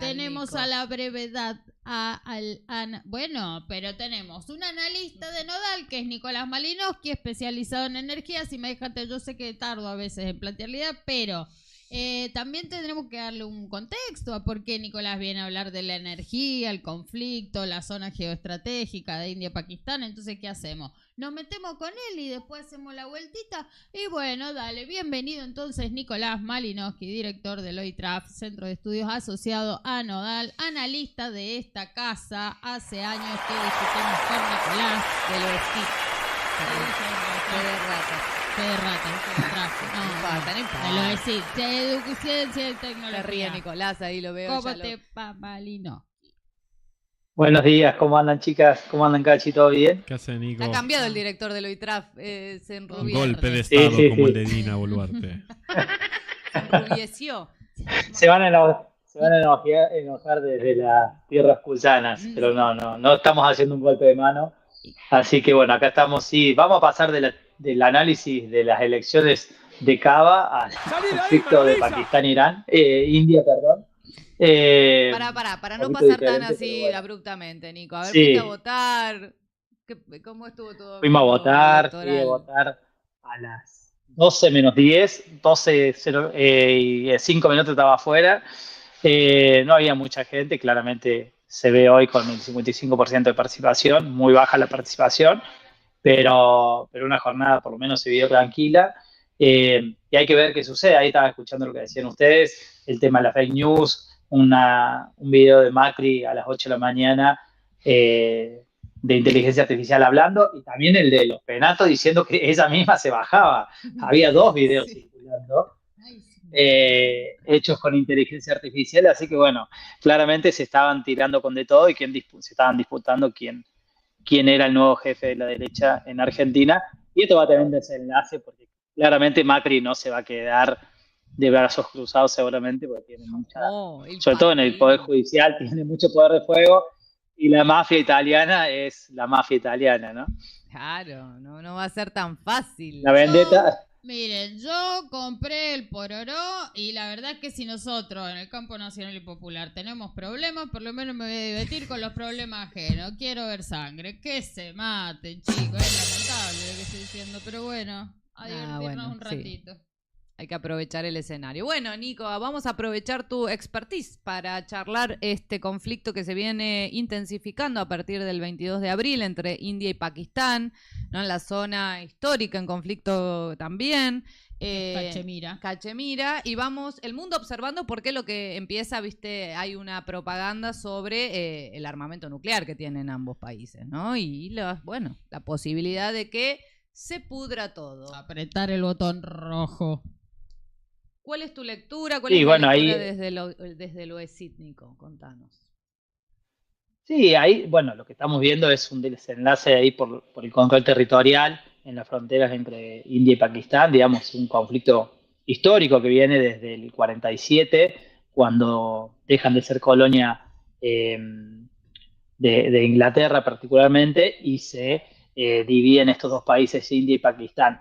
tenemos Nico. a la brevedad bueno, pero tenemos un analista de Nodal que es Nicolás Malinowski, especializado en energías, y me déjate, yo sé que tardo a veces en plantear la idea, pero también tendremos que darle un contexto a por qué Nicolás viene a hablar de la energía, el conflicto, la zona geoestratégica de India-Pakistán. Entonces, ¿qué hacemos? Nos metemos con él y después hacemos la vueltita. Y bueno, dale, bienvenido entonces Nicolás Malinowski, director del OITRAF, Centro de Estudios Asociado a Nodal, analista de esta casa. Hace años que discutimos con Nicolás De lo esquí. Qué de rata, No importa. lo decís, ciencia y tecnología. Se ríe Nicolás, ahí lo veo. ¿Cómo te va, Malinowski? Buenos días, ¿cómo andan, chicas? ¿Cómo andan, Cachi? ¿Todo bien? ¿Qué hace, Nico? Ha cambiado el director del OITRAF, se Un enrubió. golpe de Sí, estado sí, como sí. el de Dina Boluarte. Se enrubieció. Se van a enojar desde las tierras cuyanas, pero no estamos haciendo un golpe de mano. Así que bueno, acá estamos, sí, vamos a pasar del análisis de las elecciones de Cava al conflicto de Pakistán-Irán, India, perdón. Para un no poquito pasar tan diferente, así pero bueno. abruptamente, Nico. A ver, Sí. fuiste a votar. ¿Cómo estuvo todo? Fuimos a el votar, electoral? fui a votar a las 12 menos 10, 12 y 5 minutos estaba afuera. No había mucha gente, claramente se ve hoy con el 55% de participación, muy baja la participación, pero una jornada por lo menos se vio tranquila. Y hay que ver qué sucede. Ahí estaba escuchando lo que decían ustedes, el tema de la fake news, un video de Macri a las 8 de la mañana de inteligencia artificial hablando, y también el de los penatos diciendo que ella misma se bajaba. Había dos videos circulando hechos con inteligencia artificial, así que bueno, claramente se estaban tirando con de todo y se estaban disputando quién era el nuevo jefe de la derecha en Argentina, y esto va a tener un desenlace porque claramente Macri no se va a quedar de brazos cruzados seguramente, porque tiene mucha, sobre todo en el Poder Judicial, tiene mucho poder de fuego, y la mafia italiana es la mafia italiana, ¿no? Claro, no va a ser tan fácil. La vendetta. Miren, yo compré el pororó y la verdad es que si nosotros en el campo nacional y popular tenemos problemas, por lo menos me voy a divertir con los problemas ajenos. Quiero ver sangre, que se maten, chicos. Es lamentable lo que estoy diciendo, pero bueno, a divertirnos un ratito. Sí. Hay que aprovechar el escenario. Bueno, Nico, vamos a aprovechar tu expertise para charlar este conflicto que se viene intensificando a partir del 22 de abril entre India y Pakistán, ¿no? En la zona histórica en conflicto también. Cachemira. Y vamos, el mundo observando por qué lo que empieza, viste, hay una propaganda sobre el armamento nuclear que tienen ambos países, ¿no? Y la posibilidad de que se pudra todo. Apretar el botón rojo. ¿Cuál es tu lectura? ¿Cuál Sí, es bueno, la lectura ahí, desde lo escítnico? Contanos. Sí, ahí, bueno, lo que estamos viendo es un desenlace ahí por el control territorial en las fronteras entre India y Pakistán, digamos, un conflicto histórico que viene desde el 47, cuando dejan de ser colonia de Inglaterra particularmente, y se dividen estos dos países, India y Pakistán.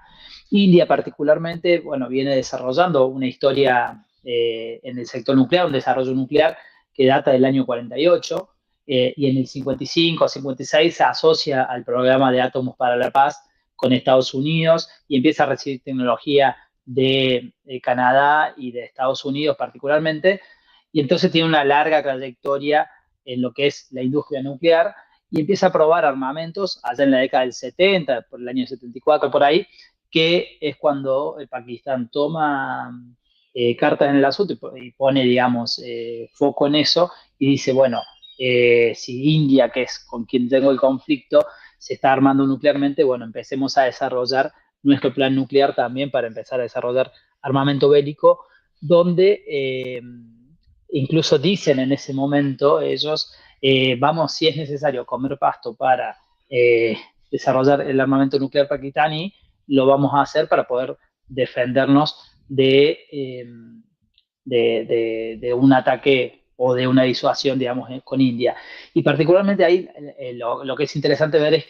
India particularmente, bueno, viene desarrollando una historia en el sector nuclear, un desarrollo nuclear que data del año 48, y en el 55 o 56 se asocia al programa de átomos para la paz con Estados Unidos y empieza a recibir tecnología de Canadá y de Estados Unidos particularmente, y entonces tiene una larga trayectoria en lo que es la industria nuclear, y empieza a probar armamentos allá en la década del 70, por el año 74, por ahí, que es cuando Pakistán toma cartas en el asunto y pone, digamos, foco en eso, y dice, bueno, si India, que es con quien tengo el conflicto, se está armando nuclearmente, bueno, empecemos a desarrollar nuestro plan nuclear también para empezar a desarrollar armamento bélico, donde incluso dicen en ese momento ellos, vamos, si es necesario comer pasto para desarrollar el armamento nuclear pakistaní, lo vamos a hacer para poder defendernos de un ataque o de una disuasión, digamos, con India. Y particularmente ahí lo que es interesante ver es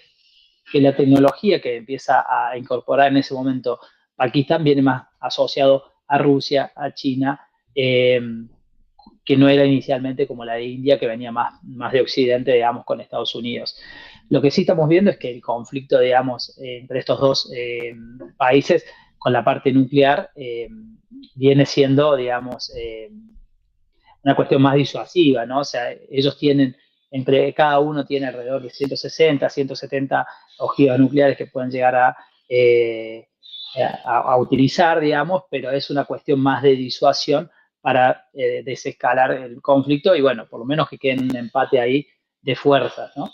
que la tecnología que empieza a incorporar en ese momento Pakistán viene más asociado a Rusia, a China, que no era inicialmente como la de India, que venía más de Occidente, digamos, con Estados Unidos. Lo que sí estamos viendo es que el conflicto, digamos, entre estos dos países con la parte nuclear viene siendo, digamos, una cuestión más disuasiva, ¿no? O sea, ellos tienen, cada uno tiene alrededor de 160, 170 ojivas nucleares que pueden llegar a utilizar, digamos, pero es una cuestión más de disuasión para desescalar el conflicto y, bueno, por lo menos que quede un empate ahí de fuerzas, ¿no?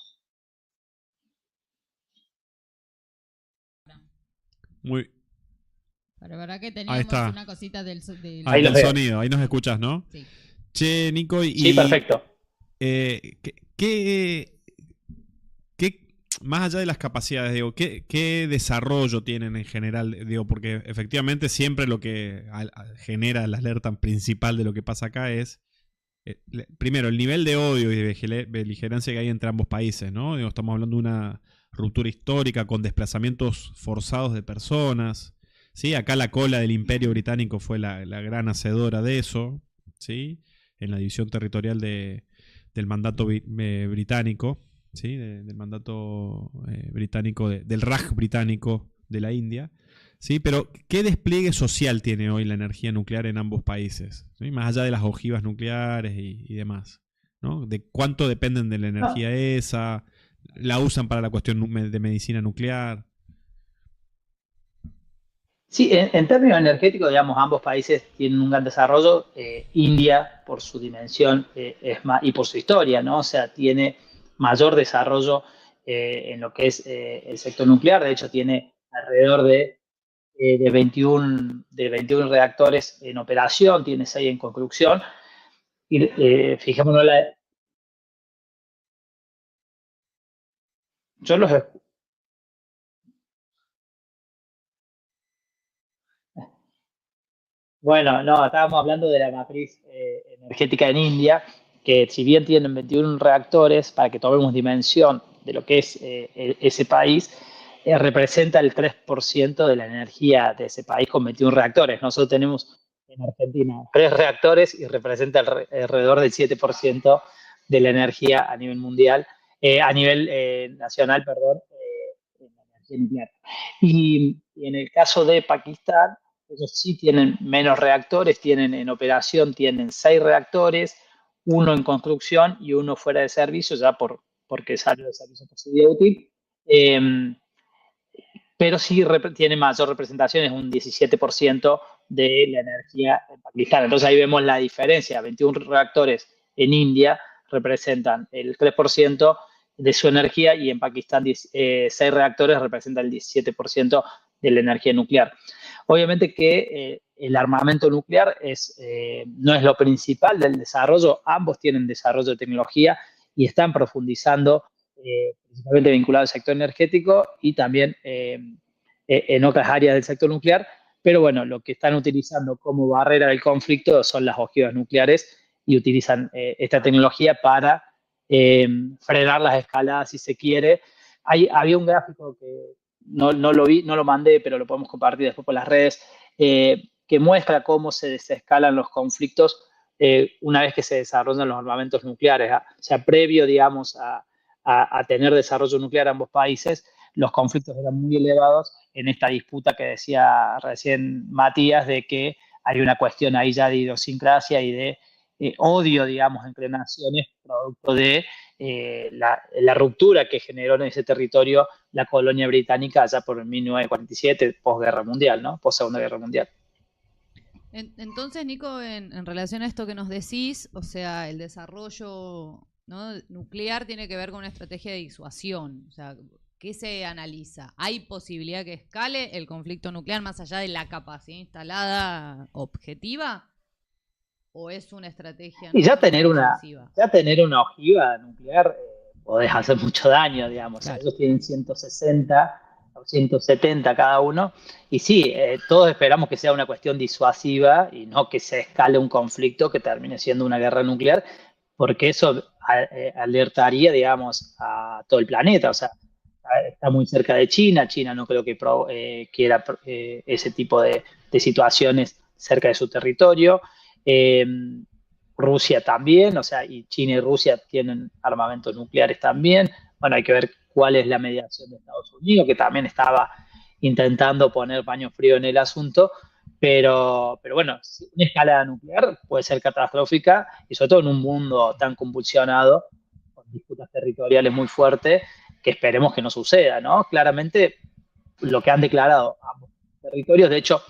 Muy. Para verdad que Ahí teníamos está. una cosita del Ahí los Del veo. sonido, ahí nos escuchas, ¿no? Sí. Che, Nico, Sí, perfecto. Más allá de las capacidades, digo, ¿qué desarrollo tienen en general? Digo, porque efectivamente siempre lo que genera la alerta principal de lo que pasa acá es, primero, el nivel de odio y de beligerancia que hay entre ambos países, ¿no? Digo, estamos hablando de una ruptura histórica con desplazamientos forzados de personas, ¿sí? Acá la cola del Imperio Británico fue la gran hacedora de eso, ¿sí? En la división territorial del mandato británico, ¿sí? Del mandato británico, del Raj británico de la India, ¿sí? Pero ¿qué despliegue social tiene hoy la energía nuclear en ambos países? ¿Sí? Más allá de las ojivas nucleares y demás, ¿no? ¿De cuánto dependen de la energía esa? ¿La usan para la cuestión de medicina nuclear? Sí, en términos energéticos, digamos, ambos países tienen un gran desarrollo. India, por su dimensión es más, y por su historia, ¿no? O sea, tiene mayor desarrollo en lo que es el sector nuclear. De hecho, tiene alrededor de 21 reactores en operación, tiene 6 en construcción. Y fijémonos, yo los Bueno, no, estábamos hablando de la matriz energética en India, que si bien tienen 21 reactores, para que tomemos dimensión de lo que es ese país, representa el 3% de la energía de ese país con 21 reactores. Nosotros tenemos en Argentina 3 reactores y representa alrededor del 7% de la energía a nivel mundial, a nivel nacional, perdón, en la energía nuclear. Y en el caso de Pakistán, ellos sí tienen menos reactores, tienen en operación, tienen 6 reactores, uno en construcción y uno fuera de servicio, ya porque salió de servicio por su día útil. Pero sí tiene mayor representación, es un 17% de la energía en Pakistán. Entonces ahí vemos la diferencia. 21 reactores en India representan el 3% de su energía y en Pakistán 6 reactores representan el 17% de la energía nuclear. Obviamente que el armamento nuclear no es lo principal del desarrollo, ambos tienen desarrollo de tecnología y están profundizando, principalmente vinculado al sector energético y también en otras áreas del sector nuclear, pero bueno, lo que están utilizando como barrera del conflicto son las ojivas nucleares y utilizan esta tecnología para frenar las escaladas si se quiere. Había un gráfico que no lo vi, no lo mandé, pero lo podemos compartir después por las redes, que muestra cómo se desescalan los conflictos una vez que se desarrollan los armamentos nucleares. O sea, previo, digamos, a tener desarrollo nuclear en ambos países, los conflictos eran muy elevados en esta disputa que decía recién Matías, de que hay una cuestión ahí ya de idiosincrasia y de odio, digamos, entre naciones, producto de la ruptura que generó en ese territorio la colonia británica allá por 1947, posguerra mundial, ¿no? Post Segunda Guerra Mundial. Entonces, Nico, en relación a esto que nos decís, o sea, el desarrollo, ¿no?, nuclear tiene que ver con una estrategia de disuasión. O sea, ¿qué se analiza? ¿Hay posibilidad que escale el conflicto nuclear más allá de la capacidad instalada objetiva? ¿O es una estrategia y ya tener ofensiva? una ojiva nuclear podés hacer mucho daño, digamos. Claro. Ellos tienen 160 o 170 cada uno. Y sí, todos esperamos que sea una cuestión disuasiva y no que se escale un conflicto que termine siendo una guerra nuclear, porque eso alertaría, digamos, a todo el planeta. O sea, está muy cerca de China. China no creo que quiera ese tipo de situaciones cerca de su territorio. Rusia también, o sea, y China y Rusia tienen armamentos nucleares también. Bueno, hay que ver cuál es la mediación de Estados Unidos, que también estaba intentando poner paño frío en el asunto, pero bueno, una escalada nuclear puede ser catastrófica y sobre todo en un mundo tan convulsionado, con disputas territoriales muy fuertes, que esperemos que no suceda, ¿no? Claramente lo que han declarado ambos territorios, de hecho,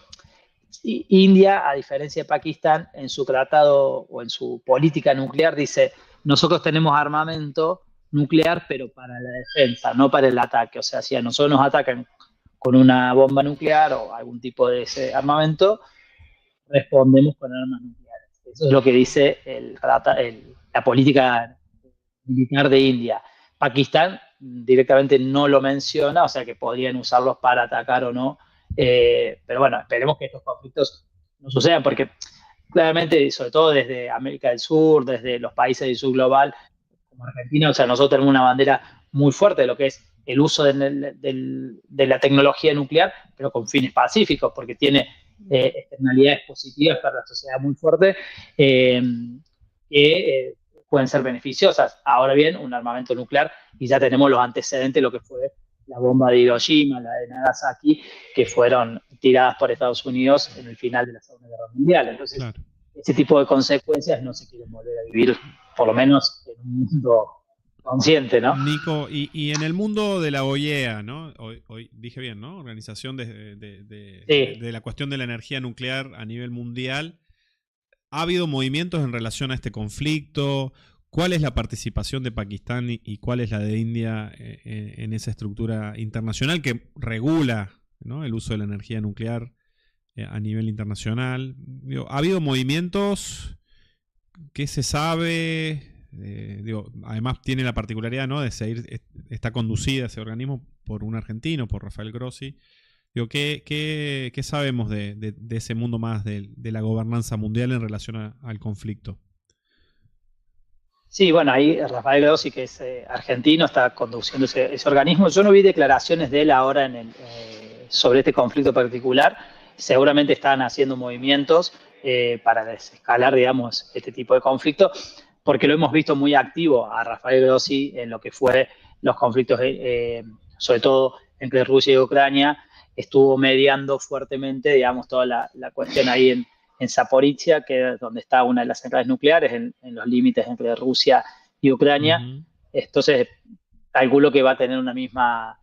India, a diferencia de Pakistán, en su tratado o en su política nuclear dice, nosotros tenemos armamento nuclear, pero para la defensa, no para el ataque. O sea, si a nosotros nos atacan con una bomba nuclear o algún tipo de ese armamento, respondemos con armas nucleares. Eso es lo que dice la política militar de India. Pakistán directamente no lo menciona, o sea que podrían usarlos para atacar o no. Pero bueno, esperemos que estos conflictos no sucedan, porque claramente, sobre todo desde América del Sur, desde los países del sur global, como Argentina, o sea, nosotros tenemos una bandera muy fuerte de lo que es el uso de la tecnología nuclear, pero con fines pacíficos, porque tiene externalidades positivas para la sociedad muy fuertes que pueden ser beneficiosas. Ahora bien, un armamento nuclear, y ya tenemos los antecedentes de lo que fue la bomba de Hiroshima, la de Nagasaki, que fueron tiradas por Estados Unidos en el final de la Segunda Guerra Mundial. Entonces, claro, ese tipo de consecuencias no se quieren volver a vivir, por lo menos en un mundo consciente, ¿no? Nico, y en el mundo de la OIEA, ¿no? Hoy dije bien, ¿no? Organización de la cuestión de la energía nuclear a nivel mundial. ¿Ha habido movimientos en relación a este conflicto? ¿Cuál es la participación de Pakistán y cuál es la de India en esa estructura internacional que regula, ¿no?, el uso de la energía nuclear a nivel internacional? ¿Ha habido movimientos? ¿Qué se sabe? Además tiene la particularidad, ¿no?, de seguir, está conducida ese organismo por un argentino, por Rafael Grossi. ¿Qué sabemos de ese mundo más de la gobernanza mundial en relación al conflicto? Sí, bueno, ahí Rafael Grossi, que es argentino, está conduciendo ese organismo. Yo no vi declaraciones de él ahora sobre este conflicto particular. Seguramente están haciendo movimientos para desescalar, digamos, este tipo de conflicto, porque lo hemos visto muy activo a Rafael Grossi en lo que fue los conflictos, sobre todo entre Rusia y Ucrania. Estuvo mediando fuertemente, digamos, toda la cuestión ahí en Zaporizhia, que es donde está una de las centrales nucleares, en los límites entre Rusia y Ucrania. Uh-huh. Entonces, calculo que va a tener una misma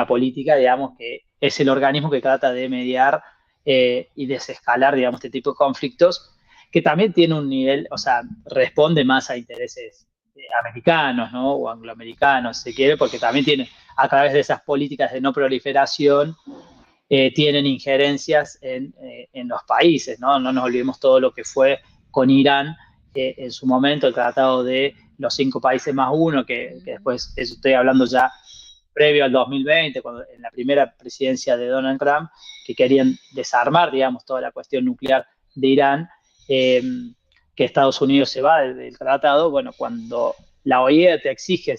política, digamos, que es el organismo que trata de mediar y desescalar, digamos, este tipo de conflictos, que también tiene un nivel, o sea, responde más a intereses americanos, ¿no?, o angloamericanos, si se quiere, porque también tiene, a través de esas políticas de no proliferación, tienen injerencias en los países, ¿no? No nos olvidemos todo lo que fue con Irán en su momento, el tratado de los 5 países más 1, que después, eso estoy hablando ya previo al 2020, cuando, en la primera presidencia de Donald Trump, que querían desarmar, digamos, toda la cuestión nuclear de Irán, que Estados Unidos se va del tratado. Bueno, cuando la OIEA te exige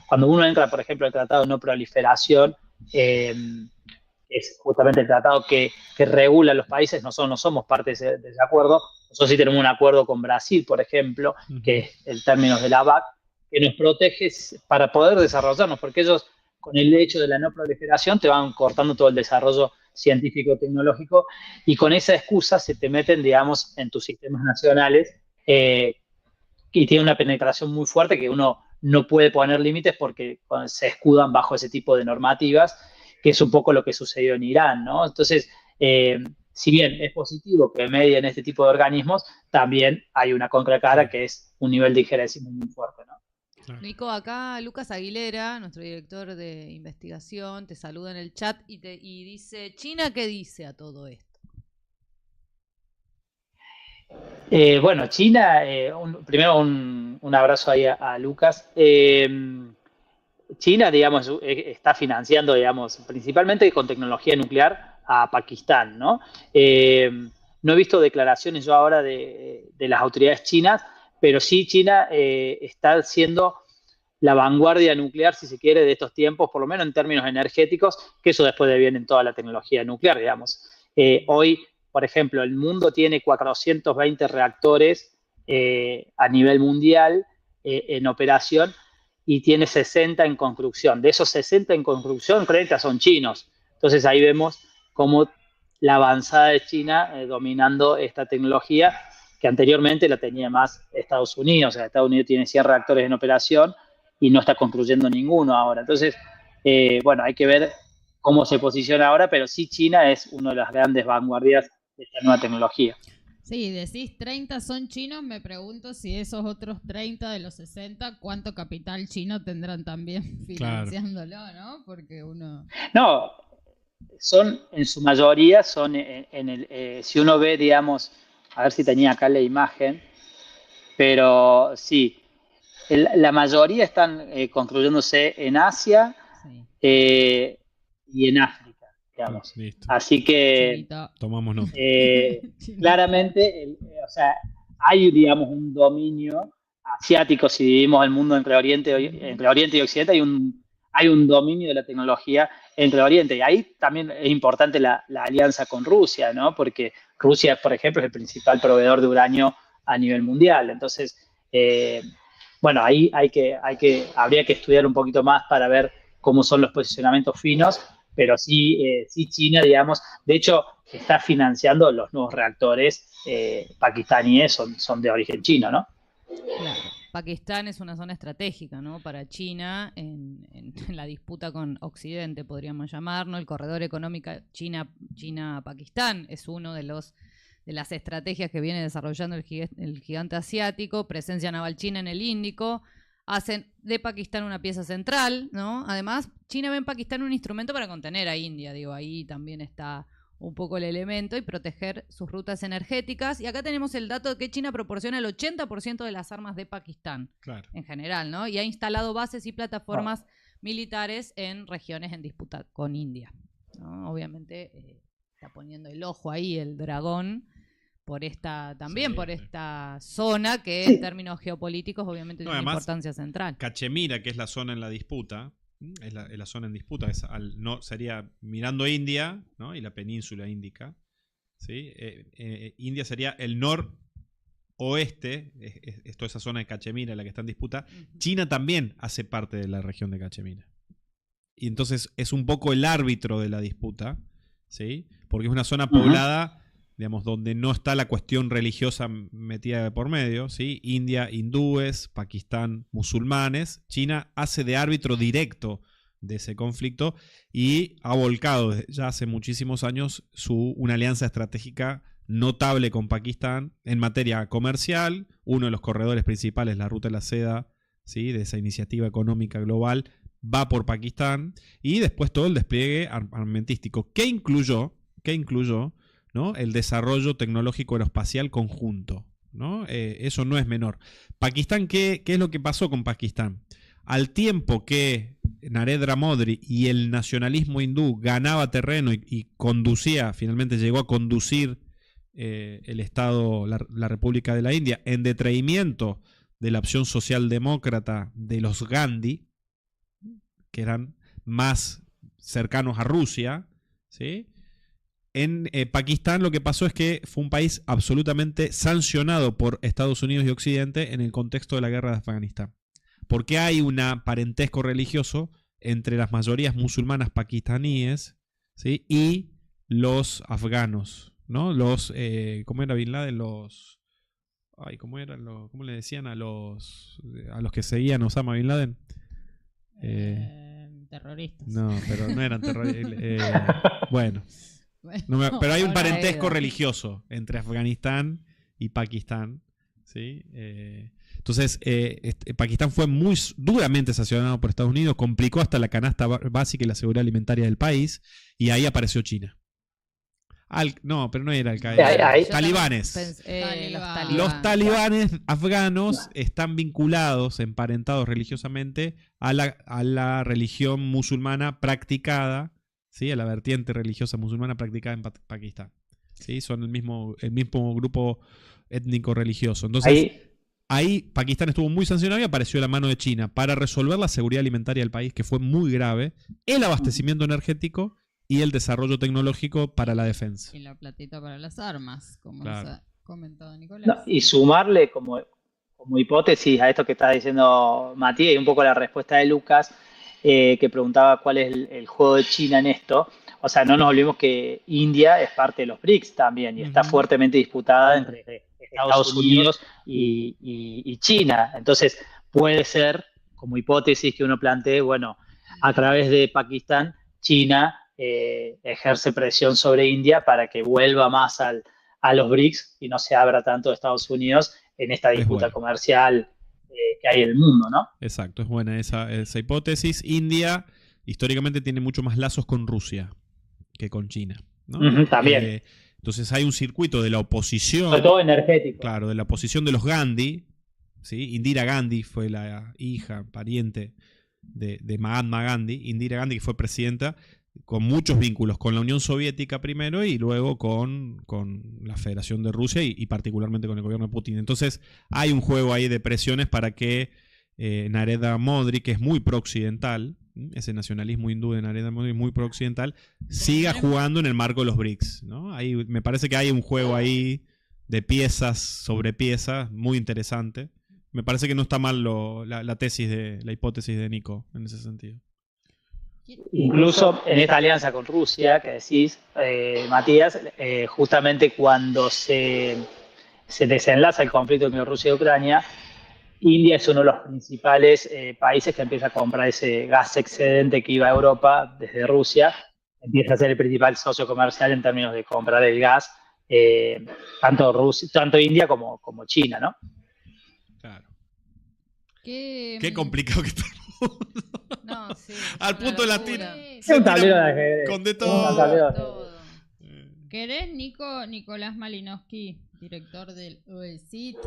cuando uno entra, por ejemplo, al tratado de no proliferación, es justamente el tratado que regula a los países. Nosotros no somos parte de ese acuerdo. Nosotros sí tenemos un acuerdo con Brasil, por ejemplo, que es el término de la BAC, que nos protege para poder desarrollarnos, porque ellos, con el hecho de la no proliferación, te van cortando todo el desarrollo científico-tecnológico, y con esa excusa se te meten, digamos, en tus sistemas nacionales, y tiene una penetración muy fuerte que uno no puede poner límites porque se escudan bajo ese tipo de normativas, que es un poco lo que sucedió en Irán, ¿no? Entonces, si bien es positivo que medien este tipo de organismos, también hay una contracara que es un nivel de injerencia muy fuerte, ¿no? Nico, acá Lucas Aguilera, nuestro director de investigación, te saluda en el chat y dice, ¿China qué dice a todo esto? Bueno, China, primero un abrazo ahí a Lucas. China, digamos, está financiando, digamos, principalmente con tecnología nuclear a Pakistán, ¿no? No he visto declaraciones yo ahora de las autoridades chinas, pero sí China está siendo la vanguardia nuclear, si se quiere, de estos tiempos, por lo menos en términos energéticos, que eso después deviene en toda la tecnología nuclear, digamos. Hoy por ejemplo, el mundo tiene 420 reactores a nivel mundial en operación y tiene 60 en construcción. De esos 60 en construcción, 30 son chinos. Entonces ahí vemos cómo la avanzada de China dominando esta tecnología, que anteriormente la tenía más Estados Unidos. O sea, Estados Unidos tiene 100 reactores en operación y no está construyendo ninguno ahora. Entonces, bueno, hay que ver cómo se posiciona ahora, pero sí China es una de las grandes vanguardias de esta nueva tecnología. Sí, decís 30 son chinos, me pregunto si esos otros 30 de los 60, ¿cuánto capital chino tendrán también financiándolo, no? Porque uno... No, son, en su mayoría, son si uno ve, digamos, a ver si tenía acá la imagen, pero sí, la mayoría están construyéndose en Asia y en África, digamos. Listo. Así que tomamos nota. Claramente, o sea, hay, digamos, un dominio asiático. Si dividimos el mundo entre Oriente y Occidente, hay un dominio de la tecnología entre Oriente. Y ahí también es importante la alianza con Rusia, ¿no? Porque Rusia, por ejemplo, es el principal proveedor de uranio a nivel mundial. Entonces, bueno, ahí habría que estudiar un poquito más para ver cómo son los posicionamientos finos, pero sí China, digamos, de hecho, está financiando los nuevos reactores pakistaníes, son de origen chino, ¿no? Claro. Pakistán es una zona estratégica, ¿no? Para China en la disputa con Occidente, podríamos llamar, ¿no? El corredor económico China-Pakistán es uno de las estrategias que viene desarrollando el gigante asiático. Presencia naval china en el Índico, hacen de Pakistán una pieza central, ¿no? Además, China ve en Pakistán un instrumento para contener a India, digo, ahí también está un poco el elemento, y proteger sus rutas energéticas. Y acá tenemos el dato de que China proporciona el 80% de las armas de Pakistán, claro, en general, ¿no? Y ha instalado bases y plataformas militares en regiones en disputa con India, ¿no? Obviamente está poniendo el ojo ahí el dragón por esta zona que en términos geopolíticos obviamente tiene una importancia central. Cachemira, que es la zona en la disputa, es la zona en disputa, sería mirando India, ¿no? Y la península índica, ¿sí? India sería el noroeste, es toda esa zona de Cachemira la que está en disputa. China también hace parte de la región de Cachemira. Y entonces es un poco el árbitro de la disputa, ¿sí? Porque es una zona poblada, digamos, donde no está la cuestión religiosa metida de por medio, ¿sí? India, hindúes, Pakistán, musulmanes. China hace de árbitro directo de ese conflicto y ha volcado ya hace muchísimos años una alianza estratégica notable con Pakistán en materia comercial. Uno de los corredores principales, la Ruta de la Seda, ¿sí? De esa iniciativa económica global, va por Pakistán, y después todo el despliegue armamentístico que incluyó, ¿no? El desarrollo tecnológico aeroespacial conjunto, ¿no? Eso no es menor. Pakistán, ¿qué es lo que pasó con Pakistán? Al tiempo que Narendra Modi y el nacionalismo hindú ganaba terreno y conducía, finalmente llegó a conducir el Estado, la República de la India, en detrimento de la opción socialdemócrata de los Gandhi, que eran más cercanos a Rusia, ¿sí? En Pakistán lo que pasó es que fue un país absolutamente sancionado por Estados Unidos y Occidente en el contexto de la guerra de Afganistán. Porque hay un parentesco religioso entre las mayorías musulmanas pakistaníes, ¿sí? Y los afganos, ¿no? ¿Cómo era Bin Laden? ¿Cómo le decían a los que seguían a Osama Bin Laden? Terroristas. No, pero no eran terroristas. Bueno. Pero hay un parentesco religioso entre Afganistán y Pakistán, ¿sí? Entonces, Pakistán fue muy duramente sancionado por Estados Unidos, complicó hasta la canasta básica y la seguridad alimentaria del país, y ahí apareció China. No, pero no era Al-Qaeda. Talibanes. Los talibanes afganos están vinculados, emparentados religiosamente a la religión musulmana practicada, ¿sí? A la vertiente religiosa musulmana practicada en Pakistán, ¿sí? Son el mismo grupo étnico religioso. Entonces, ahí Pakistán estuvo muy sancionado y apareció la mano de China para resolver la seguridad alimentaria del país, que fue muy grave, el abastecimiento energético y el desarrollo tecnológico para la defensa. Y la platita para las armas, como Claro. nos ha comentado Nicolás. No, y sumarle como hipótesis a esto que está diciendo Matías y un poco la respuesta de Lucas, que preguntaba cuál es el juego de China en esto. O sea, no nos olvidemos que India es parte de los BRICS también y está Ujú. fuertemente disputada entre Estados Unidos y China. Entonces, puede ser, como hipótesis que uno plantee, bueno, a través de Pakistán, China ejerce presión sobre India para que vuelva más a los BRICS y no se abra tanto a Estados Unidos en esta Es disputa bueno. comercial que hay en el mundo, ¿no? Exacto, es buena esa hipótesis. India históricamente tiene mucho más lazos con Rusia que con China, ¿no? Ujú, también. Entonces hay un circuito de la oposición, Sobre todo energético. claro, de la oposición de los Gandhi, ¿sí? Indira Gandhi fue la hija, pariente de Mahatma Gandhi. Indira Gandhi, que fue presidenta, con muchos vínculos con la Unión Soviética primero y luego con la Federación de Rusia y particularmente con el gobierno de Putin. Entonces hay un juego ahí de presiones para que Narendra Modi, que es muy pro-occidental, ese nacionalismo hindú de Narendra Modi muy pro-occidental, siga jugando en el marco de los BRICS, ¿no? Ahí, me parece que hay un juego ahí de piezas sobre piezas muy interesante. Me parece que no está mal la hipótesis de Nico en ese sentido. Incluso en esta alianza con Rusia, que decís, Matías, justamente cuando se desenlaza el conflicto entre Rusia y Ucrania, India es uno de los principales países que empieza a comprar ese gas excedente que iba a Europa desde Rusia, empieza a ser el principal socio comercial en términos de comprar el gas, tanto India como China, ¿no? Claro. Qué complicado que está. No, sí. Al punto de la locura. tira. Es un tablero de ajedrez. Con de Es un todo. tablero de ajedrez. Todo. ¿Querés, Nicolás Malinowski, director del OECIT?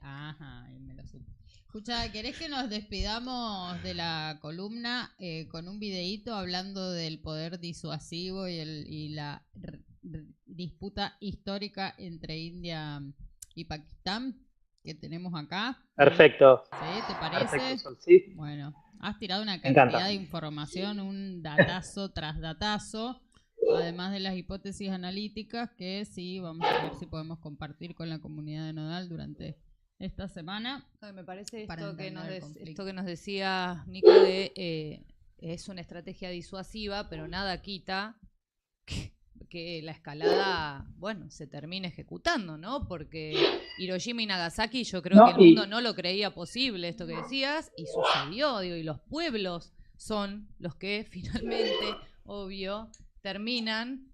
Ajá, y me lo supe. Escucha, ¿querés que nos despidamos de la columna con un videíto hablando del poder disuasivo y la disputa histórica entre India y Pakistán que tenemos acá? Perfecto. ¿Sí? ¿Te parece? Perfecto, Sol, sí. Bueno, has tirado una Me encanta. cantidad de información, un datazo tras datazo, además de las hipótesis analíticas que sí, vamos a ver si podemos compartir con la comunidad de Nodal durante esta semana. No, me parece Para esto que, entender el conflicto. esto que nos decía Nico de es una estrategia disuasiva, pero nada quita que la escalada, bueno, se termine ejecutando, ¿no? Porque Hiroshima y Nagasaki yo creo que el mundo no lo creía posible, esto que decías, y sucedió, digo, y los pueblos son los que finalmente, obvio, terminan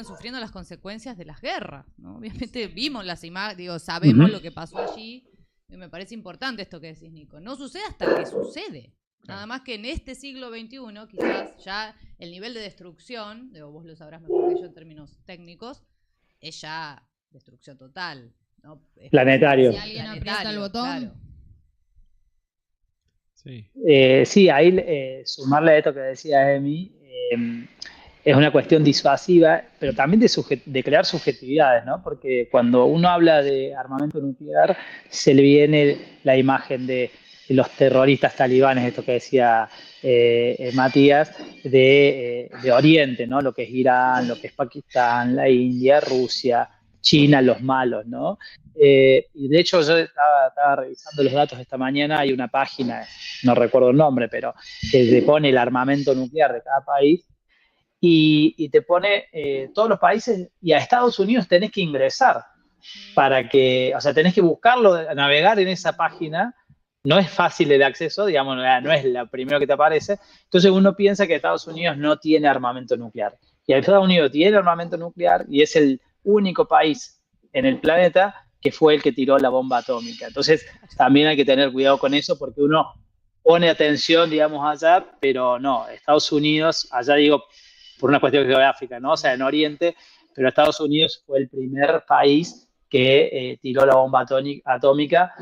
sufriendo las consecuencias de las guerras, ¿no? Obviamente vimos las imágenes, digo, sabemos lo que pasó allí, y me parece importante esto que decís, Nico. No sucede hasta que sucede. Nada más que en este siglo XXI, quizás ya el nivel de destrucción, digo, vos lo sabrás mejor que yo en términos técnicos, es ya destrucción total, ¿no? Planetario. Si alguien aprieta el botón. Claro. Sí. Sí, ahí sumarle a esto que decía Emi, es una cuestión disuasiva, pero también de crear subjetividades, ¿no? Porque cuando uno habla de armamento nuclear, se le viene la imagen de los terroristas talibanes, esto que decía Matías, de Oriente, ¿no? Lo que es Irán, lo que es Pakistán, la India, Rusia, China, los malos, ¿no? Y de hecho yo estaba revisando los datos esta mañana, hay una página, no recuerdo el nombre, pero que te pone el armamento nuclear de cada país y te pone todos los países y a Estados Unidos tenés que ingresar para que, o sea, tenés que buscarlo, navegar en esa página. No es fácil el acceso, digamos, no es lo primero que te aparece. Entonces uno piensa que Estados Unidos no tiene armamento nuclear. Y Estados Unidos tiene armamento nuclear y es el único país en el planeta que fue el que tiró la bomba atómica. Entonces también hay que tener cuidado con eso porque uno pone atención, digamos, allá, pero no, Estados Unidos, allá digo, por una cuestión geográfica, ¿no? O sea, en Oriente, pero Estados Unidos fue el primer país que tiró la bomba atómica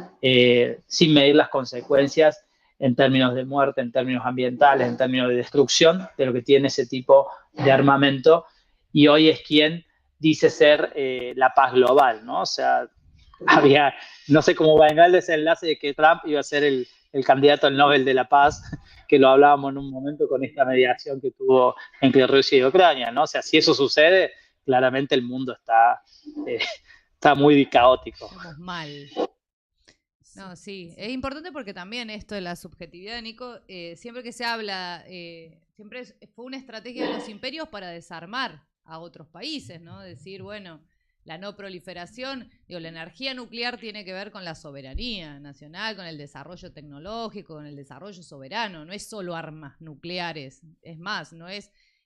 sin medir las consecuencias en términos de muerte, en términos ambientales, en términos de destrucción de lo que tiene ese tipo de armamento, y hoy es quien dice ser la paz global, ¿no? O sea, no sé cómo va a venir el desenlace de que Trump iba a ser el candidato al Nobel de la Paz, que lo hablábamos en un momento con esta mediación que tuvo entre Rusia y Ucrania, ¿no? O sea, si eso sucede, claramente el mundo está muy caótico. Estamos mal. No, sí, es importante porque también esto de la subjetividad de Nico, siempre que se habla, fue una estrategia de los imperios para desarmar a otros países, ¿no? Decir, bueno, la no proliferación, la energía nuclear tiene que ver con la soberanía nacional, con el desarrollo tecnológico, con el desarrollo soberano, no es solo armas nucleares, es más,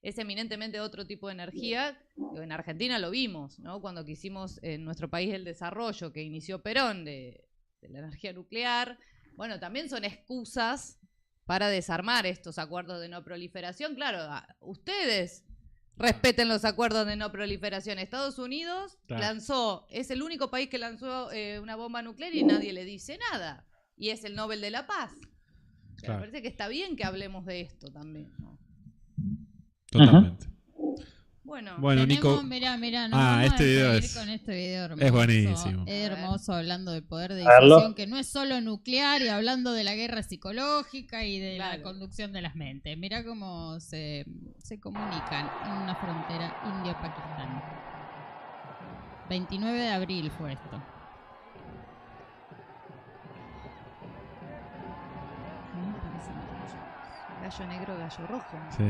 es eminentemente otro tipo de energía. En Argentina lo vimos, ¿no? Cuando quisimos en nuestro país el desarrollo que inició Perón de la energía nuclear, bueno, también son excusas para desarmar estos acuerdos de no proliferación. Claro, ustedes respeten los acuerdos de no proliferación. Estados Unidos es el único país que lanzó una bomba nuclear y nadie le dice nada. Y es el Nobel de la Paz. Me parece que está bien que hablemos de esto también, ¿no? Totalmente. Bueno, Nico. Mirá, este video con este video hermoso. Es buenísimo. Es hermoso, hablando del poder de disuasión, que no es solo nuclear, y hablando de la guerra psicológica y de la conducción de las mentes. Mirá cómo se comunican en una frontera India-Pakistán. 29 de abril fue esto. Gallo negro, gallo rojo. Sí.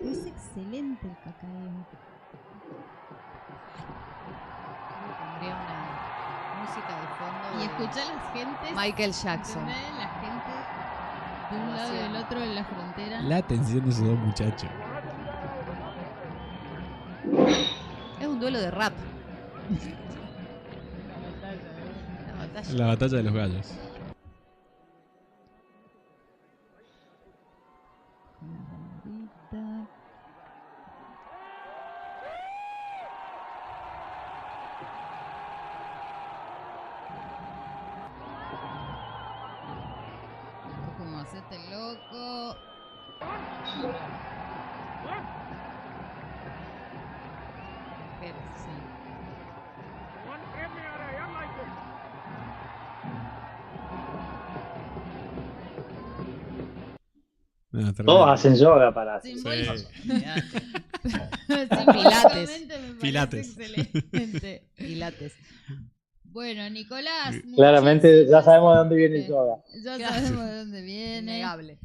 Es excelente el cacao. Tendría una música de fondo. Y escuchar las gentes. Michael Jackson. ¿Entendés? La gente de un lado y del otro de la frontera. La atención de esos dos muchachos. Es un duelo de rap. La batalla de los gallos. Como hacerte loco. Pero sí. No, todos hacen yoga para hacer. Pilates. Excelente. Pilates. Bueno, Nicolás. Claramente ya sabemos de dónde viene el yoga. Ya sabemos de dónde viene. Innegable.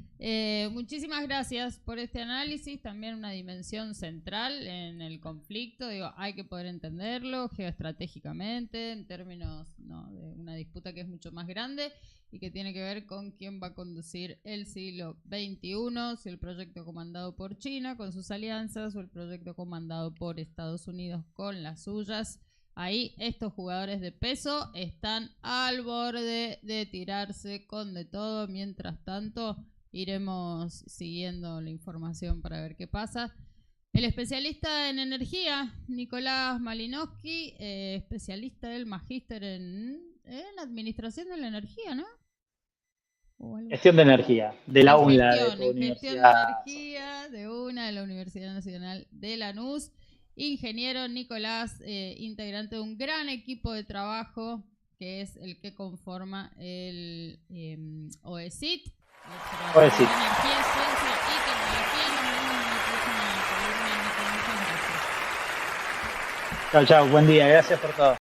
Muchísimas gracias por este análisis. También una dimensión central en el conflicto. Hay que poder entenderlo geoestratégicamente en términos de una disputa que es mucho más grande y que tiene que ver con quién va a conducir el siglo XXI, si el proyecto comandado por China con sus alianzas o el proyecto comandado por Estados Unidos con las suyas. Ahí estos jugadores de peso están al borde de tirarse con de todo. Mientras tanto, iremos siguiendo la información para ver qué pasa. El especialista en energía, Nicolás Malinowski, especialista del magíster en administración de la energía, ¿no? Gestión de energía, de la UNLA. Gestión de energía de la Universidad Nacional de Lanús. Ingeniero Nicolás, integrante de un gran equipo de trabajo que es el que conforma el OECIT. OECIT. Energía, ciencia y tecnología. Nos vemos en la próxima columna. Muchas gracias. Chao, buen día, gracias por todo.